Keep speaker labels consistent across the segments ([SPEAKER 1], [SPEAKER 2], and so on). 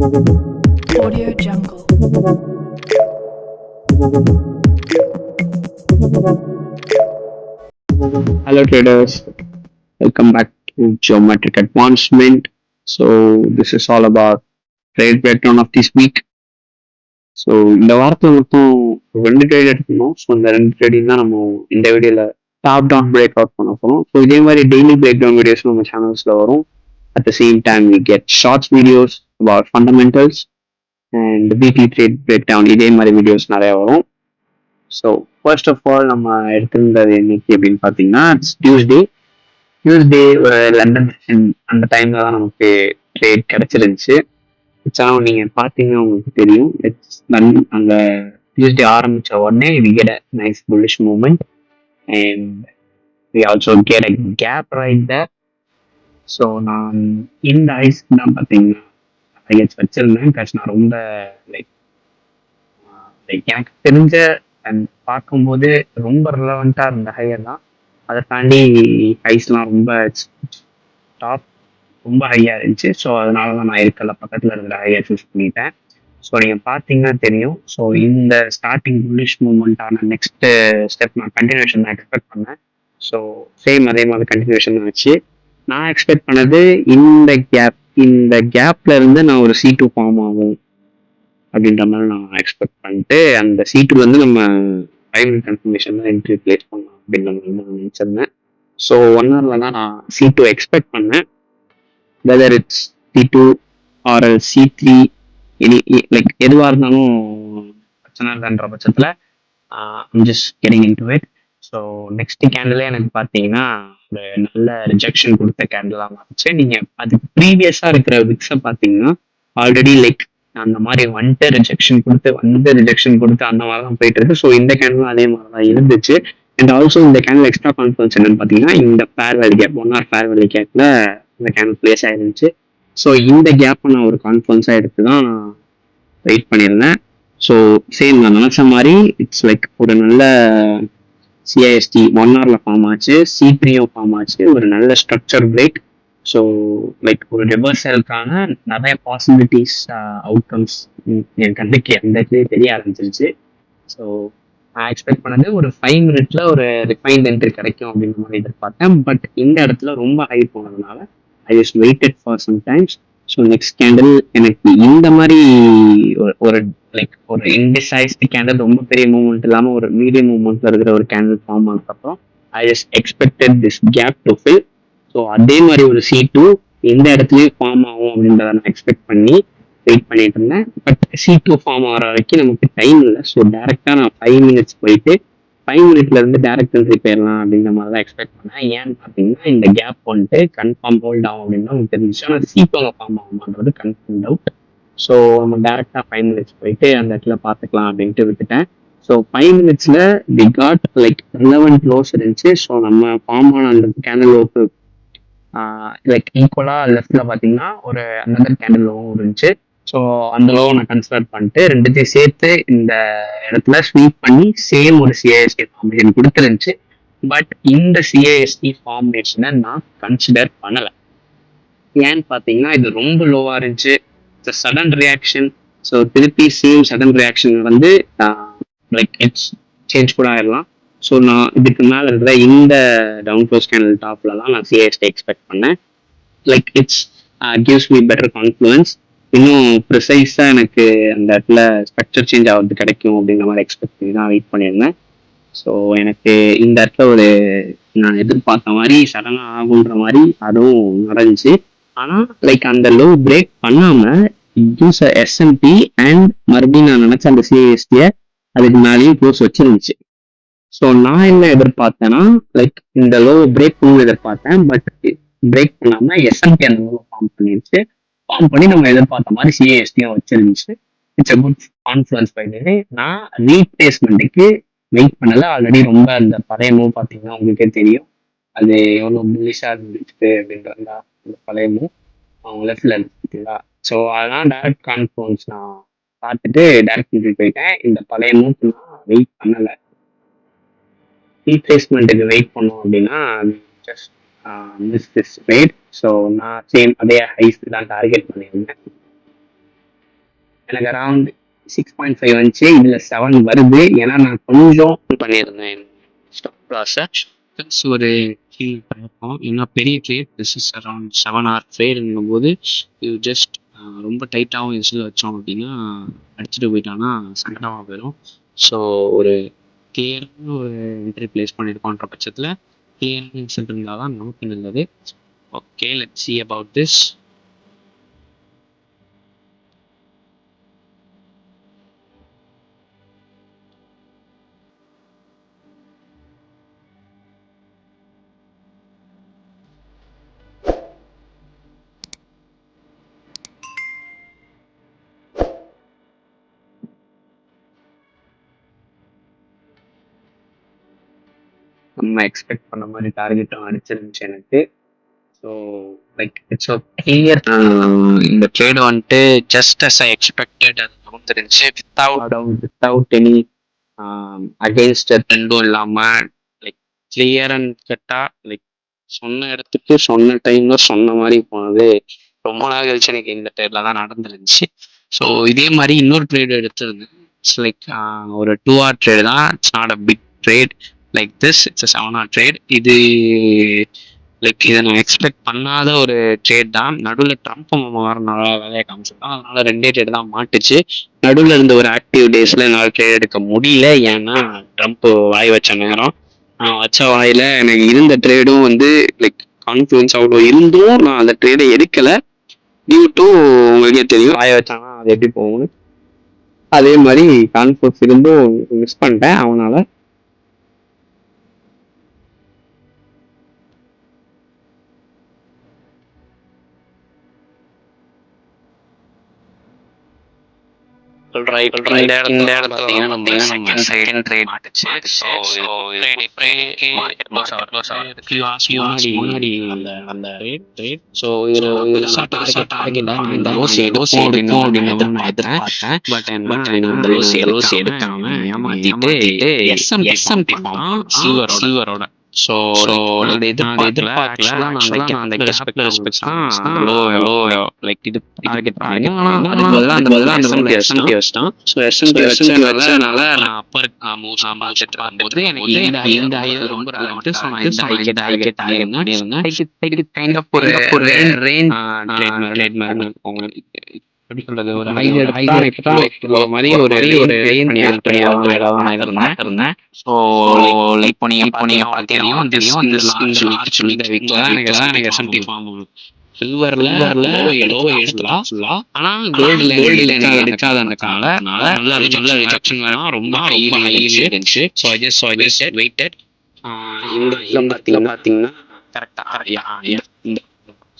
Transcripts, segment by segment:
[SPEAKER 1] Audio Jungle.
[SPEAKER 2] Hello traders, welcome back to Geometric Advancement. So this is all about trade breakdown of this week. So இந்த வாரத்தில் மொத்தம் ரெண்டு trade எடுக்கணும். So இந்த ரெண்டு trading தான் நம்ம இந்த வீடியோவில் டாப் டவுன் பிரேக் அவுட் பண்ண போகிறோம். ஸோ இதே மாதிரி டெய்லி பிரேக் டவுன் வீடியோஸ் நம்ம சேனல்ஸில் வரும். At the same time we get shorts videos about fundamentals and weekly trade breakdown இதே மாதிரி வீடியோஸ் நிறையா வரும். ஸோ ஃபர்ஸ்ட் ஆஃப் ஆல் நம்ம எடுத்திருந்தது என்னைக்கு அப்படின்னு பார்த்தீங்கன்னா டியூஸ்டே லண்டன் அந்த டைம்ல தான் நமக்கு ட்ரேட் கிடைச்சிருந்துச்சு. நீங்க பாத்தீங்கன்னா உங்களுக்கு தெரியும். அந்த டியூஸ்டே ஆரம்பிச்ச உடனே we get a nice bullish movement and we also get a gap right there. So நான் இந்த ஐஸ் தான் பார்த்தீங்கன்னா ஐஎஸ் வச்சிருந்தேன். பிளஸ் நான் ரொம்ப லைக் எனக்கு தெரிஞ்ச அண்ட் பார்க்கும்போது ரொம்ப ரிலவெண்ட்டாக இருந்த ஹையர் தான். அதை தாண்டி ஐஸ்லாம் ரொம்ப டாப் ரொம்ப ஹையாக இருந்துச்சு. ஸோ அதனால தான் நான் இருக்கல பக்கத்தில் இருக்கிற ஹையர் சூஸ் பண்ணிட்டேன். ஸோ நீங்கள் பார்த்தீங்கன்னா தெரியும். ஸோ இந்த ஸ்டார்டிங் புல்லிஷ் மூமெண்ட்டான நெக்ஸ்ட் ஸ்டெப் நான் கண்டினியூஷன் தான் எக்ஸ்பெக்ட் பண்ணேன். ஸோ சேம் அதே மாதிரி கண்டினியூஷன் ஆச்சு. நான் எக்ஸ்பெக்ட் பண்ணது இந்த கேப்ல இருந்து நான் ஒரு C2 ஃபார்ம் ஆகும் அப்படின்ற மாதிரி நான் எக்ஸ்பெக்ட் பண்ணிட்டு அந்த C2 வந்து நம்ம ஃபைனல் கன்ஃபர்மேஷன் தான் என்ட்ரி பிளேஸ் பண்ணலாம் அப்படின்ற மாதிரி நான் நினச்சிருந்தேன். ஸோ 1 hourல தான் நான் C2 எக்ஸ்பெக்ட் பண்ணேன். Whether it's C2 R C3 like எதுவாக இருந்தாலும் பிரச்சனை இல்லைன்ற பட்சத்தில் just getting into it. So next கேண்டிலே எனக்கு பார்த்தீங்கன்னா ஒரு நல்ல ரிஜெக்ஷன் கொடுத்த கேண்டிலாக இருந்துச்சு. நீங்கள் அதுக்கு ப்ரீவியஸாக இருக்கிற விக்ஸை பார்த்தீங்கன்னா ஆல்ரெடி லைக் அந்த மாதிரி ரிஜெக்ஷன் கொடுத்து அந்த மாதிரி தான் போயிட்டு இருக்கு. ஸோ இந்த கேண்டிலும் அதே மாதிரி தான் இருந்துச்சு. அண்ட் ஆல்சோ இந்த கேண்டில் எக்ஸ்ட்ரா கான்ஃபிடன்ஸ் என்னன்னு பார்த்தீங்கன்னா இந்த ஃபேர்வெல் கேப் 1 hour ஃபேர்வெல் கேப்ல இந்த கேண்டில் பிளேஸ் ஆயிருந்துச்சு. ஸோ இந்த கேப்பை நான் ஒரு கான்ஃபிடன்ஸாக எடுத்து தான் நான் வெயிட் பண்ணியிருந்தேன். ஸோ சேம் நான் நினச்ச மாதிரி இட்ஸ் லைக் ஒரு நல்ல CIST 1 hourல ஃபார்ம் ஆச்சு, C3யும் ஃபார்ம் ஆச்சு, ஒரு நல்ல ஸ்ட்ரக்சர் பிரேக். ஸோ லைக் ஒரு ரிவர்சலுக்கான நிறைய பாசிபிலிட்டிஸ் அவுட்கம்ஸ் என் கண்ணுக்கு அந்த இடத்துலயே தெரிய ஆரம்பிச்சிருச்சு. ஸோ நான் எக்ஸ்பெக்ட் பண்ணது ஒரு 5 minutes ஒரு ரிஃபைன்ட் என்ட்ரி கிடைக்கும் அப்படின்ற மாதிரி எதிர்பார்த்தேன். பட் இந்த இடத்துல ரொம்ப ஹை போனதுனால I just waited for some times. So next candle எனக்கு இந்த மாதிரி ஒரு லைக் ஒரு இன்டிசைஸ்டு கேண்டில் ரொம்ப பெரிய மூவ்மெண்ட் இல்லாமல் ஒரு மீடியம் மூவ்மெண்ட்ல இருக்கிற ஒரு கேண்டில் ஃபார்ம் ஆனதுக்கப்புறம் I just expected this gap to fill. So அதே மாதிரி ஒரு C2 எந்த இடத்துலயும் ஃபார்ம் ஆகும் அப்படின்றத நான் எக்ஸ்பெக்ட் பண்ணி வெயிட் பண்ணிட்டு இருந்தேன். பட் C2 ஃபார்ம் ஆகிற வரைக்கும் நமக்கு டைம் இல்லை. ஸோ டேரெக்டாக நான் 5 minutes போயிட்டு 5 minutesல இருந்து டேரக்ட் என்ட்ரி போயிடலாம் அப்படின்ற மாதிரி தான் எக்ஸ்பெக்ட் பண்ணேன். ஏன்னு பார்த்தீங்கன்னா இந்த கேப் வந்துட்டு கன்ஃபார்ம் ஹோல்ட் ஆகும் அப்படின்னு உங்களுக்கு தெரிஞ்சிச்சு. ஆனால் C2 ஃபார்ம் ஆகுமான்றது கன்ஃபார்ம் டவுட். ஸோ நம்ம டேரெக்டாக 5 minutes போயிட்டு அந்த இடத்துல பார்த்துக்கலாம் அப்படின்ட்டு விட்டுட்டேன். ஸோ 5 minutesல தி காட் லைக் ரிலவெண்ட் லோஸ் இருந்துச்சு. ஸோ நம்ம ஃபார்ம் ஆன அந்த கேண்டில் லோக்கு லைக் ஈக்குவலாக லெஃப்ட்ல பார்த்தீங்கன்னா ஒரு அனதர் கேண்டில் லோவும் இருந்துச்சு. ஸோ அந்த லோவை நான் கன்சிடர் பண்ணிட்டு ரெண்டுத்தையும் சேர்த்து இந்த இடத்துல ஸ்வீப் பண்ணி சேம் ஒரு CIST ஃபார்மேஷன் கொடுத்துருந்துச்சு. பட் இந்த CIST ஃபார்மேஷனை நான் கன்சிடர் பண்ணலை. ஏன்னு பார்த்தீங்கன்னா இது ரொம்ப லோவாக இருந்துச்சு. Sudden reaction. ஸோ திருப்பி சேம் சடன் ரியாக்ஷன் வந்து லைக் இட்ஸ் சேஞ்ச் கூட ஆயிடலாம். ஸோ நான் இதுக்கு மேலே இருக்கிற இந்த டவுன் க்ளோஸ் கேண்டில் டாப்ல தான் நான் CIST எக்ஸ்பெக்ட் பண்ணேன். Like it's gives me better confidence. இன்னும் ப்ரிசைஸாக எனக்கு அந்த இடத்துல ஸ்ட்ரக்சர் சேஞ்ச் ஆகிறது கிடைக்கும் அப்படிங்கிற மாதிரி எக்ஸ்பெக்ட் பண்ணி தான் வெயிட் பண்ணியிருந்தேன். ஸோ எனக்கு இந்த இடத்துல ஒரு நான் எதிர்பார்த்த மாதிரி சடனாக ஆகுன்ற மாதிரி அதுவும் நடந்துச்சு. ஆனால் லைக் அந்த லோ பிரேக் பண்ணாமல் யூஸ் SMP அண்ட் மறுபடியும் நான் நினச்ச அந்த CIST அதுக்கு மேலேயும் க்ளோஸ் வச்சிருந்துச்சு. ஸோ நான் என்ன எதிர்பார்த்தேன்னா லைக் இந்த லோ பிரேக் பண்ணி எதிர்பார்த்தேன். பட் பிரேக் பண்ணாம SMP அந்த லோ ஃபார்ம் பண்ணிருச்சு. ஃபார்ம் பண்ணி நம்ம எதிர்பார்த்த மாதிரி CISTயும் வச்சிருந்துச்சு. It's a good confidence by way. நான் ரீப்ளேஸ்மெண்ட்டுக்கு வெயிட் பண்ணல. ஆல்ரெடி ரொம்ப அந்த பழைய மூவ் பார்த்தீங்கன்னா உங்களுக்கே தெரியும் அது எவ்வளோ புல்லிஷாக இருந்துச்சு அப்படின்றதா. அந்த பழைய மூவ் அவங்க லெஃப்ட்ல இருந்துச்சுங்களா. ஸோ அதெல்லாம் டேரக்ட் கான்ஃபிடன்ஸ் நான் பார்த்துட்டு டேரக்ட் என்ட்ரி போயிட்டேன். இந்த பழைய மூவ்க்கு நான் வெயிட் பண்ணலை. ரீப்ளேஸ்மெண்ட்டுக்கு வெயிட் பண்ணோம் அப்படின்னா just miss this wait. So நான் சேம் அதே ஹைஸ் தான் டார்கெட் பண்ணியிருந்தேன். எனக்கு அரௌண்ட் 6.5 வந்துச்சு. இதுல 7 வருது. ஏன்னா நான் கொஞ்சம் பண்ணியிருந்தேன் ஸ்டாப் லாஸை. ஒரு கீழ் பழக்கம் ஏன்னா பெரிய trade this is around 7 hour ட்ரேடுங்கும் போது இது ஜஸ்ட் ரொம்ப டைட்டாகவும் எசில் வச்சோம் அப்படின்னா அடிச்சுட்டு போயிட்டான்னா சங்கடமாக போயிடும். ஸோ ஒரு கிளியரான ஒரு என்ட்ரி பிளேஸ் பண்ணியிருக்கோன்ற பட்சத்தில் கிளியரான இன்சென்ட் இருந்தால் தான் நமக்கு நல்லது. Okay, let's see about this. நம்ம எக்ஸ்பெக்ட் பண்ண மாதிரி டார்கெட்டும் அடிச்சிருந்துச்சு எனக்கு. So like it's clear. இந்த ட்ரேடு வந்துட்டு ஜஸ்ட் அஸ் ஐ எக்ஸ்பெக்டட் அது வந்துருந்துச்சு. வித்தவுட் எனி அகெயின்ஸ்ட் ட்ரெண்டும் இல்லாமல் லைக் கிளியர் அண்ட் கட்டா லைக் சொன்ன இடத்துக்கு சொன்ன டைம்ல சொன்ன மாதிரி போனது. ரொம்ப நாள் கழிச்சு எனக்கு இந்த ட்ரேட்ல தான் நடந்துருந்துச்சு. ஸோ இதே மாதிரி இன்னொரு ட்ரேடு எடுத்திருந்தேன். இட்ஸ் லைக் ஒரு 2 hour ட்ரேடு தான். It's not a big trade like this. It's 7 hour trade. இது லைக் இதை நான் எக்ஸ்பெக்ட் பண்ணாத ஒரு ட்ரேட் தான். நடுவில் ட்ரம்ப் வரனால வேலையை காமிச்சிருக்கான். அதனால 2 ட்ரேட் தான் மாட்டுச்சு. நடுவில் இருந்த ஒரு ஆக்டிவ் டேஸ்ல என்னால் ட்ரேட் எடுக்க முடியல. ஏன்னா ட்ரம்ப் வாய் வச்ச நேரம். வச்ச வாயில எனக்கு இருந்த ட்ரேடும் வந்து லைக் கான்ஃபிடன்ஸ் அவ்வளோ இருந்தும் நான் அந்த ட்ரேடை எடுக்கலை. டியூ டு உங்களுக்கே தெரியும் வாய வச்சானா அது எப்படி போகும்னு. அதே மாதிரி கான்ஃபிடன்ஸ் இருந்தும் மிஸ் பண்ணிட்டேன் அவனால. இந்த இடத்துல நம்ம செகண்ட் ட்ரேட் மாட்டுச்சு. முன்னாடி அந்த ட்ரேட். ஸோ இதுல டார்கெட் இந்த லோஸ் எடுக்கும் அப்படின்னு நான் எதிர்பார்த்தேன். பட் இந்த லோஸ் எடுக்காம ஏமாத்திட்டு எஸ்எம்டி ஃபார்ம் சில்வரோட. ஸோ நான் எதிர்பார்க்கல. ஆக்சுவலா நான் அந்த கேப்ல ரெஸ்பெக்ட் லோ லைக் இது டார்கெட் பண்ணிருக்கேன். ஆனா அதுக்கு பதிலா அந்த எஸ்எம்டி வச்சிட்டான். ஸோ எஸ்எம்டி வச்சதுனால நான் அப்பர் மூவ்ஸ் பார்த்துட்டு இருக்கும்போது எனக்கு இந்த ஐ ரொம்ப relevant. ஸோ நான் இந்த டார்கெட் பண்ணியிருந்தேன். கைண்ட் ஆஃப் ஒரு ரேஞ்ச் ட்ரேட் மாதிரி உங்களுக்கு எப்படி சொல்றது, ஒரு ஹை மாதிரி ஒரு ரேஞ்ச் இருந்தேன். ஸோ லைக் இப்போ நீங்க பார்த்தீங்கன்னா இந்த வீக்ல தான் எனக்கு எஸ்எம்டி ஃபார்ம் சில்வர்ல லோ எடுத்துலாம். ஆனா கோல்டுல எனக்கு எடுக்காதனால நல்ல ரிஜெக்ஷன் வேணும். ரொம்ப ஹை இருந்துச்சு. So I just waited. இந்த இதுல பாத்தீங்கன்னா கரெக்டா இந்த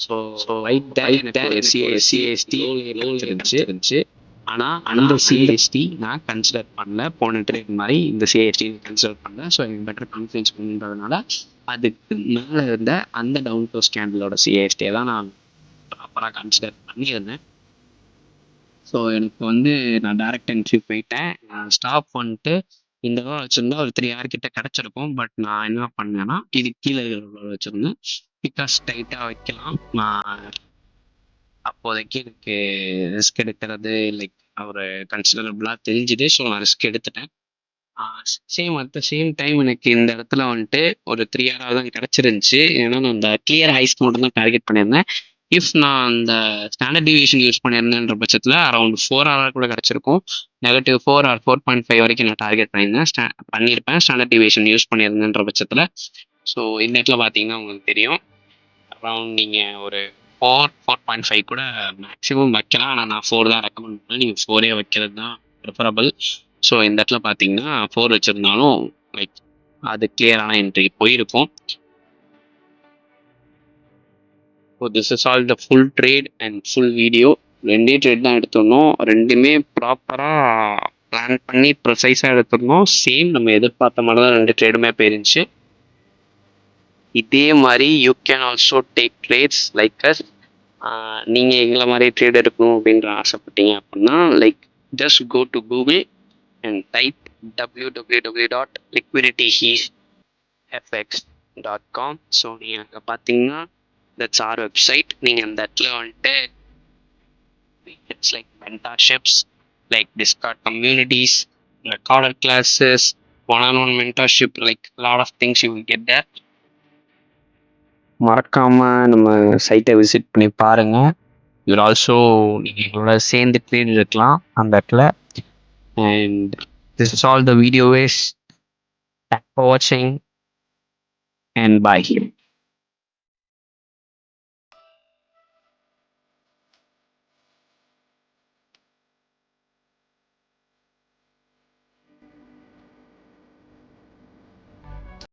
[SPEAKER 2] ஸோ சிஎஸ்டி இருந்துச்சு. ஆனா அந்த சிஎஸ்டி நான் கன்சிடர் பண்ணல. போன ட்ரேட் மாதிரி இந்த சிஎஸ்டி கன்சிடர் பண்ணல. ஸோ எனக்கு பெட்டர் கான்ஃபிடன்ஸ் பண்ணுறதுனால அதுக்கு மேலே இருந்த அந்த டவுன் க்ளோஸ் கேண்டிலோட சிஎஸ்டியை தான் நான் ப்ராப்பராக கன்சிடர் பண்ணியிருந்தேன். ஸோ எனக்கு வந்து நான் டைரக்ட் என்ட்ரி போயிட்டேன். ஸ்டாப் பண்ணிட்டு இந்த லெவல் வச்சிருந்தா ஒரு 3 hour கிட்ட கிடைச்சிருக்கும். பட் நான் என்ன பண்ணேன்னா இது கீழே வச்சிருந்தேன். பிகாஸ் டைட்டாக வைக்கலாம். நான் அப்போதைக்கு எனக்கு ரிஸ்க் எடுக்கிறது லைக் ஒரு கன்சிடரபிளாக தெரிஞ்சுது. ஸோ நான் ரிஸ்க் எடுத்துட்டேன். அட் த சேம் டைம் எனக்கு இந்த இடத்துல வந்துட்டு ஒரு 3 hour தான் கிடைச்சிருந்துச்சு. ஏன்னா நான் அந்த கிளியர் ஹைஸ் மட்டும் தான் டார்கெட் பண்ணியிருந்தேன். இஃப் நான் அந்த ஸ்டாண்டர்ட் டிவியேஷன் யூஸ் பண்ணியிருந்தேன்ற பட்சத்தில் அரௌண்ட் 4 hour கூட கிடைச்சிருக்கும். -4 or 4.5 வரைக்கும் நான் டார்கெட் பண்ணியிருப்பேன் ஸ்டாண்டர்ட் டிவியேஷன் யூஸ் பண்ணியிருந்தேன்ற பட்சத்தில். ஸோ இந்த இடத்துல பார்த்தீங்கன்னா உங்களுக்கு தெரியும் அரௌண்ட் நீங்கள் ஒரு 4.5 கூட மேக்ஸிமம் வைக்கலாம். ஆனால் நான் 4 தான் ரெக்கமெண்ட் பண்ணேன். நீங்கள் 4 வைக்கிறது தான் ப்ரிஃபரபிள். ஸோ இந்த இடத்துல பார்த்தீங்கன்னா 4 வச்சிருந்தாலும் லைக் அது கிளியரான என்ட்ரி போயிருக்கும். So this is all the full trade and full video. 2 trade தான் எடுத்துருந்தோம். 2மே ப்ராப்பராக பிளான் பண்ணி ப்ரிசைஸாக எடுத்துருந்தோம். சேம் நம்ம எதிர்பார்த்த மாதிரி தான் 2 ட்ரேடுமே போயிருந்துச்சு. இதே மாதிரி you can also take trades like us. நீங்கள் எங்களை மாதிரி ட்ரேட் எடுக்கணும் அப்படின்ற ஆசைப்பட்டீங்க அப்படின்னா like just go to Google and type www.liquidityfx.com. ஸோ நீங்கள் அங்கே பார்த்தீங்கன்னா தட்ஸ் our வெப்சைட். நீங்கள் அந்த இடத்துல வந்துட்டு it's like mentorships like Discord communities, recorder classes, one-on-one mentorship, like a lot of things you will get there. மறக்காம நம்ம சைட்டை விசிட் பண்ணி பாருங்க. யூல் ஆல்சோ நீங்கள் எங்களோட சேர்ந்து ட்ரேட் இருக்கலாம் அந்த இடத்துல. And this is all the video is. Thank for வாட்சிங் அண்ட் பாய்.